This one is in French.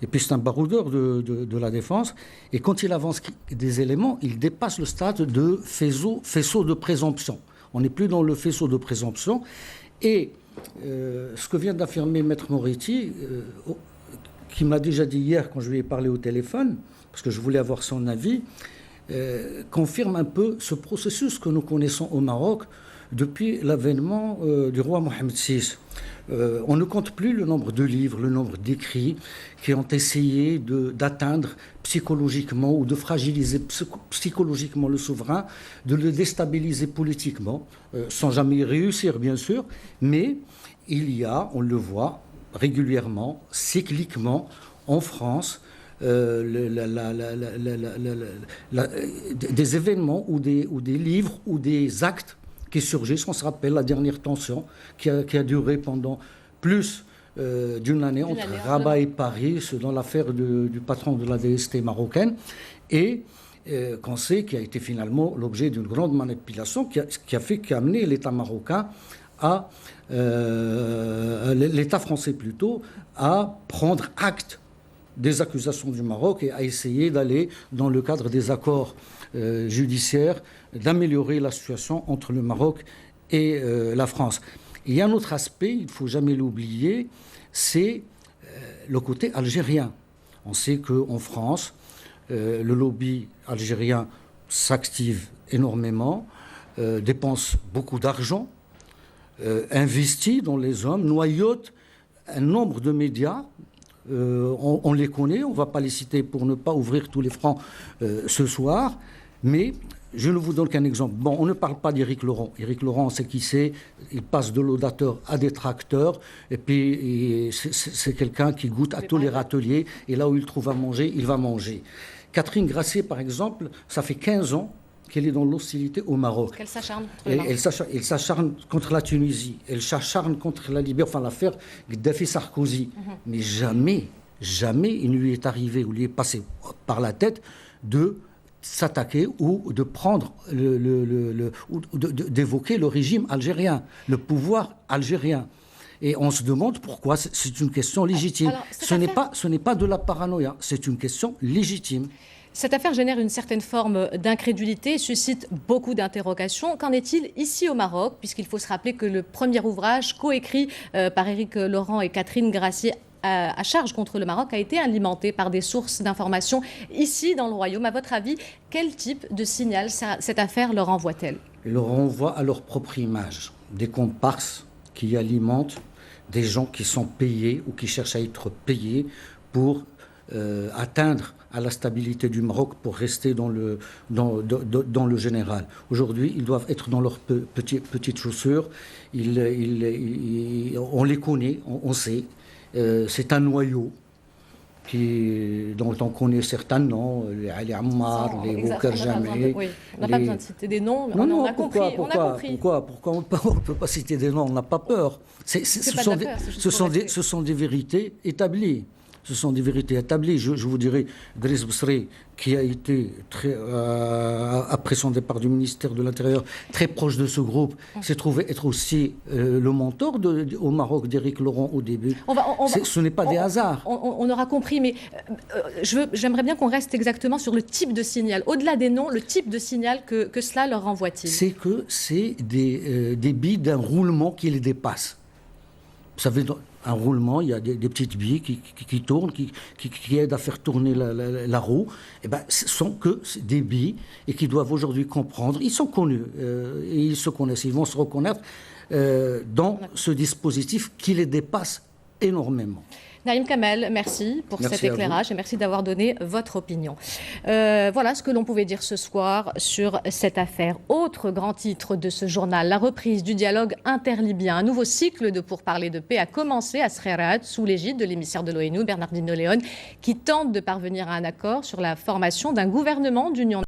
Et puis c'est un baroudeur de la défense. Et quand il avance des éléments, il dépasse le stade de faisceau de présomption. On n'est plus dans le faisceau de présomption. Et ce que vient d'affirmer Maître Moretti, qui m'a déjà dit hier quand je lui ai parlé au téléphone, parce que je voulais avoir son avis, confirme un peu ce processus que nous connaissons au Maroc depuis l'avènement du roi Mohamed VI. On ne compte plus le nombre de livres, le nombre d'écrits qui ont essayé d'atteindre psychologiquement ou de fragiliser psychologiquement le souverain, de le déstabiliser politiquement, sans jamais y réussir bien sûr, mais il y a, on le voit régulièrement, cycliquement, en France, des événements ou des livres ou des actes qui surgissent. On se rappelle la dernière tension qui a duré pendant plus d'une année entre Rabat et Paris, dans l'affaire du patron de la DST marocaine, et qu'on sait qui a été finalement l'objet d'une grande manipulation qui a amené l'État marocain l'État français plutôt, à prendre acte des accusations du Maroc et à essayer d'aller dans le cadre des accords judiciaires, d'améliorer la situation entre le Maroc et la France. Il y a un autre aspect, il ne faut jamais l'oublier, c'est le côté algérien. On sait qu'en France, le lobby algérien s'active énormément, dépense beaucoup d'argent, investit dans les hommes, noyote un nombre de médias. On les connaît, on ne va pas les citer pour ne pas ouvrir tous les fronts ce soir, mais je ne vous donne qu'un exemple. Bon, on ne parle pas d'Éric Laurent. Éric Laurent, c'est qui c'est. Il passe de laudateur à détracteur, et puis c'est quelqu'un qui goûte à tous les râteliers, et là où il trouve à manger, il va manger. Catherine Gracier, par exemple, ça fait 15 ans qu'elle est dans l'hostilité au Maroc. Qu'elle s'acharne contre le Maroc. Elle s'acharne contre la Tunisie, elle s'acharne contre la Libye, enfin l'affaire Gaddafi-Sarkozy. Mais jamais il ne lui est arrivé ou lui est passé par la tête de s'attaquer ou de prendre d'évoquer le régime algérien, le pouvoir algérien. Et on se demande pourquoi. C'est une question légitime. Alors, ce n'est pas de la paranoïa, c'est une question légitime. Cette affaire génère une certaine forme d'incrédulité, suscite beaucoup d'interrogations. Qu'en est-il ici au Maroc, puisqu'il faut se rappeler que le premier ouvrage coécrit par Éric Laurent et Catherine Gracier à charge contre le Maroc a été alimenté par des sources d'information ici dans le Royaume. À votre avis, quel type de signal cette affaire leur envoie-t-elle? Elle leur envoie à leur propre image, des comparses qui alimentent des gens qui sont payés ou qui cherchent à être payés pour atteindre à la stabilité du Maroc pour rester dans le général. Aujourd'hui, ils doivent être dans leurs petites chaussures. On les connaît, on sait. C'est un noyau dont on connaît certains noms, les Ali Ammar, les Bouker Jamé. Oui, on n'a pas besoin de citer des noms, mais on a compris. Pourquoi on ne peut pas citer des noms? On n'a pas peur. Ce sont des vérités établies. Ce sont des vérités établies. Je vous dirais, Driss Bsri, qui a été, après son départ du ministère de l'Intérieur, très proche de ce groupe, s'est trouvé être aussi le mentor au Maroc d'Éric Laurent au début. Ce n'est pas des hasards. On aura compris, mais j'aimerais bien qu'on reste exactement sur le type de signal. Au-delà des noms, le type de signal que cela leur renvoie-t-il? C'est que c'est des billes d'un roulement qui les dépasse. Vous savez, un roulement, il y a des petites billes qui tournent, qui aident à faire tourner la roue. Et ben, ce sont que des billes et qui doivent aujourd'hui comprendre. Ils sont connus et ils se connaissent. Ils vont se reconnaître dans ce dispositif qui les dépasse énormément. Naïm Kamel, merci pour cet éclairage et merci d'avoir donné votre opinion. Voilà ce que l'on pouvait dire ce soir sur cette affaire. Autre grand titre de ce journal, la reprise du dialogue interlibyen. Un nouveau cycle de pourparlers de paix a commencé à Srerat sous l'égide de l'émissaire de l'ONU, Bernardino León, qui tente de parvenir à un accord sur la formation d'un gouvernement d'union